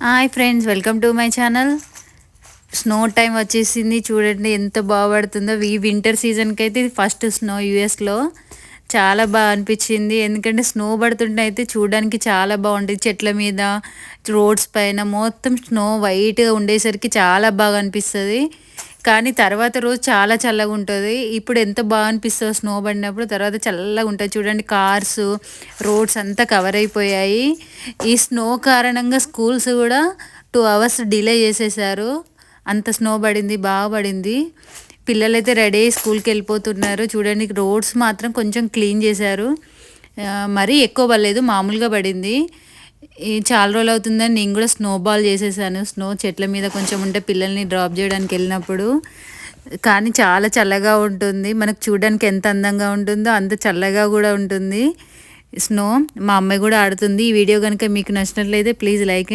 Hi friends, welcome to my channel. Snow time వచ్చేసింది. చూడండి ఎంత బాగా పడుతుందో. ఈ వింటర్ సీజన్కి అయితే ఇది ఫస్ట్ స్నో యూఎస్లో. చాలా బాగా అనిపించింది, ఎందుకంటే స్నో పడుతుంటే అయితే చూడడానికి చాలా బాగుంటుంది. చెట్ల మీద, రోడ్స్ పైన మొత్తం స్నో వైట్గా ఉండేసరికి చాలా బాగా అనిపిస్తుంది. కానీ తర్వాత రోజు చాలా చల్లగా ఉంటుంది. ఇప్పుడు ఎంత బాగా అనిపిస్తుందో స్నో పడినప్పుడు, తర్వాత చల్లగా ఉంటుంది. చూడండి, కార్స్, రోడ్స్ అంతా కవర్ అయిపోయాయి. ఈ స్నో కారణంగా స్కూల్స్ కూడా 2 hours డిలే చేసేసారు. అంత స్నో పడింది, బాగా పడింది. పిల్లలైతే రెడీ అయ్యి స్కూల్కి వెళ్ళిపోతున్నారు. చూడండి, రోడ్స్ మాత్రం కొంచెం క్లీన్ చేశారు. మరీ ఎక్కువ పడలేదు, మామూలుగా పడింది. చాలా రోజులు అవుతుందని నేను కూడా స్నో బాల్ చేసేసాను. స్నో చెట్ల మీద కొంచెం ఉంటే పిల్లల్ని డ్రాప్ చేయడానికి వెళ్ళినప్పుడు. కానీ చాలా చల్లగా ఉంటుంది. మనకు చూడడానికి ఎంత అందంగా ఉంటుందో అంత చల్లగా కూడా ఉంటుంది స్నో. మా అమ్మాయి కూడా ఆడుతుంది. ఈ వీడియో కనుక మీకు నచ్చినట్లయితే ప్లీజ్ లైక్ అండ్